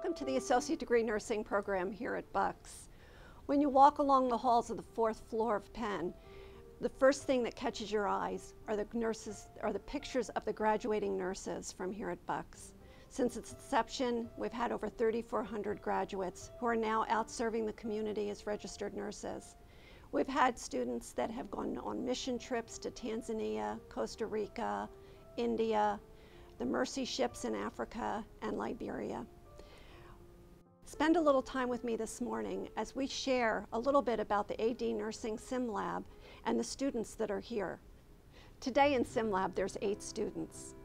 Welcome to the Associate Degree Nursing program here at Bucks. When you walk along the halls of the 4th floor of Penn, the first thing that catches your eyes are the pictures of the graduating nurses from here at Bucks. Since its inception, we've had over 3,400 graduates who are now out serving the community as registered nurses. We've had students that have gone on mission trips to Tanzania, Costa Rica, India, the Mercy ships in Africa, and Liberia. Spend a little time with me this morning as we share a little bit about the AD Nursing Sim Lab and the students that are here. Today in Sim Lab there's 8 students.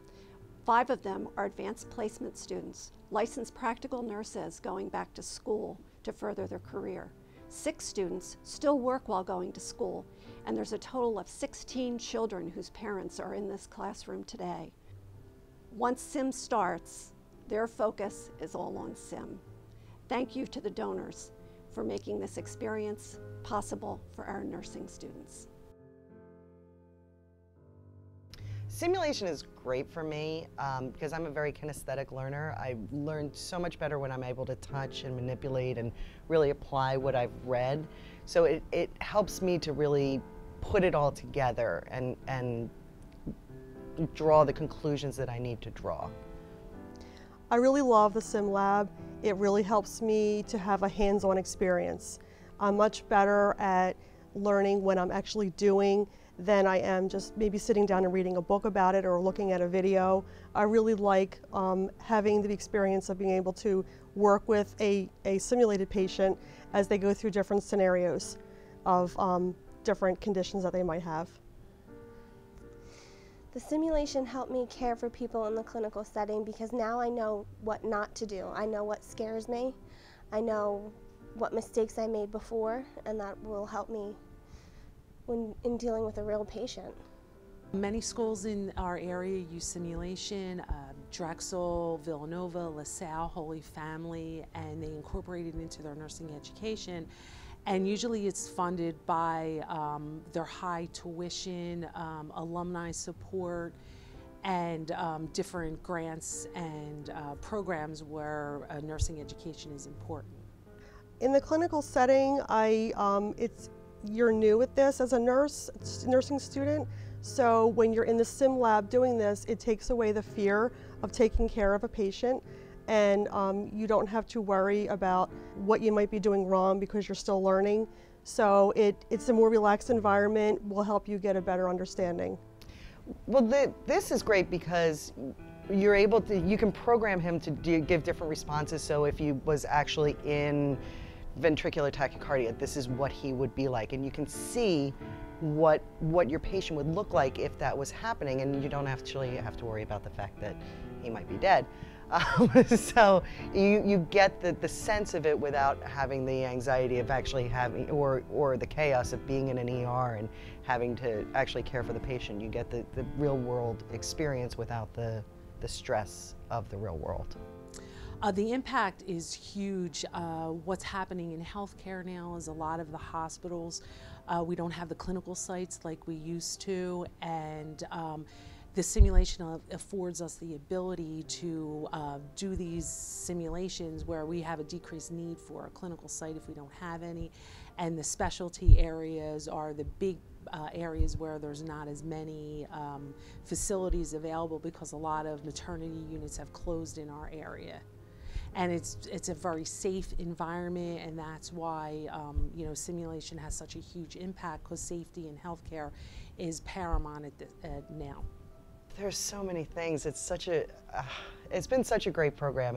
5 of them are advanced placement students, licensed practical nurses going back to school to further their career. 6 students still work while going to school, and there's a total of 16 children whose parents are in this classroom today. Once Sim starts, their focus is all on Sim. Thank you to the donors for making this experience possible for our nursing students. Simulation is great for me because I'm a very kinesthetic learner. I learn so much better when I'm able to touch and manipulate and really apply what I've read. So it helps me to really put it all together and draw the conclusions that I need to draw. I really love the Sim Lab. It really helps me to have a hands-on experience. I'm much better at learning when I'm actually doing than I am just maybe sitting down and reading a book about it or looking at a video. I really like having the experience of being able to work with a simulated patient as they go through different scenarios of different conditions that they might have. The simulation helped me care for people in the clinical setting because now I know what not to do. I know what scares me. I know what mistakes I made before, and that will help me in dealing with a real patient. Many schools in our area use simulation, Drexel, Villanova, LaSalle, Holy Family, and they incorporate it into their nursing education. And usually it's funded by their high tuition, alumni support, and different grants and programs where nursing education is important. In the clinical setting, you're new at this as a nursing student, so when you're in the Sim Lab doing this, it takes away the fear of taking care of a patient, and you don't have to worry about what you might be doing wrong because you're still learning. So it's a more relaxed environment, will help you get a better understanding. Well, this is great because you can program him to give different responses. So if he was actually in ventricular tachycardia, this is what he would be like, and you can see what your patient would look like if that was happening, and you don't actually have to worry about the fact that he might be dead. So you get the sense of it without having the anxiety of actually having, or the chaos of being in an ER and having to actually care for the patient. You get the real world experience without the stress of the real world. The impact is huge. What's happening in healthcare now is a lot of the hospitals, we don't have the clinical sites like we used to, and the simulation affords us the ability to do these simulations where we have a decreased need for a clinical site if we don't have any, and the specialty areas are the big areas where there's not as many facilities available because a lot of maternity units have closed in our area. And it's a very safe environment, and that's why simulation has such a huge impact, because safety in healthcare is paramount now. There's so many things. It's been such a great program.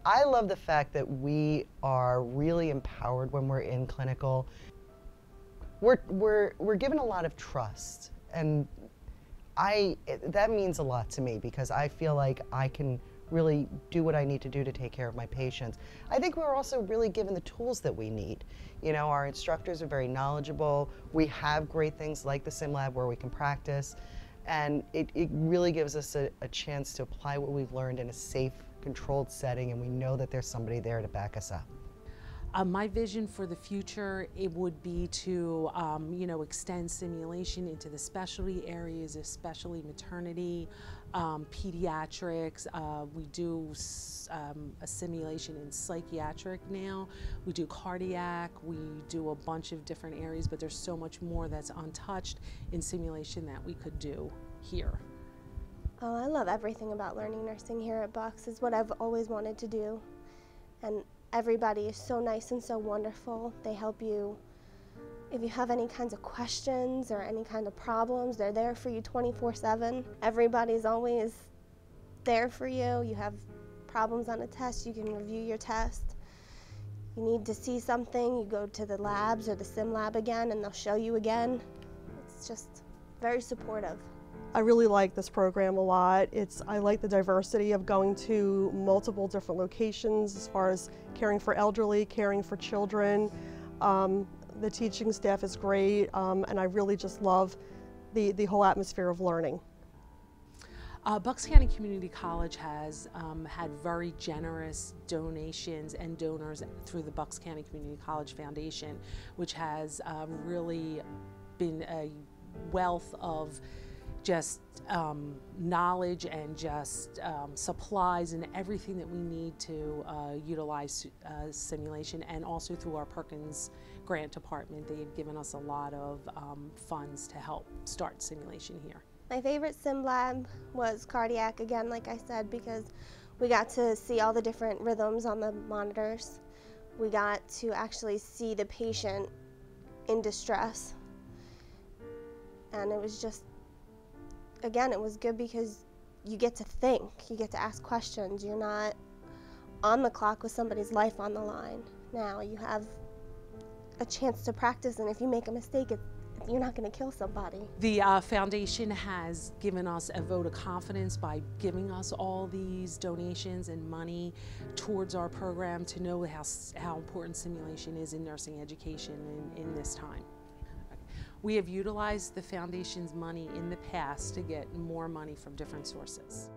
I love the fact that we are really empowered when we're in clinical. We're given a lot of trust, and that means a lot to me because I feel like I can really do what I need to do to take care of my patients. I think we're also really given the tools that we need. You know, our instructors are very knowledgeable. We have great things like the Sim Lab where we can practice, and it really gives us a chance to apply what we've learned in a safe, controlled setting, and we know that there's somebody there to back us up. My vision for the future, it would be to extend simulation into the specialty areas, especially maternity, pediatrics. We do a simulation in psychiatric now. We do cardiac. We do a bunch of different areas, but there's so much more that's untouched in simulation that we could do here. Oh, I love everything about learning nursing here at Bucks. It's what I've always wanted to do. And everybody is so nice and so wonderful. They help you. If you have any kinds of questions or any kind of problems, they're there for you 24/7. Everybody's always there for you. You have problems on a test, you can review your test. You need to see something, you go to the labs or the sim lab again and they'll show you again. It's just very supportive. I really like this program a lot. I like the diversity of going to multiple different locations as far as caring for elderly, caring for children. The teaching staff is great, and I really just love the whole atmosphere of learning. Bucks County Community College has had very generous donations and donors through the Bucks County Community College Foundation, which has really been a wealth of just knowledge and just supplies and everything that we need to utilize simulation, and also through our Perkins grant department. They've given us a lot of funds to help start simulation here. My favorite sim lab was cardiac, again, like I said, because we got to see all the different rhythms on the monitors. We got to actually see the patient in distress. And it was just, again, it was good because you get to think, you get to ask questions. You're not on the clock with somebody's life on the line. Now you have a chance to practice, and if you make a mistake, you're not going to kill somebody. The foundation has given us a vote of confidence by giving us all these donations and money towards our program to know how important simulation is in nursing education in this time. We have utilized the foundation's money in the past to get more money from different sources.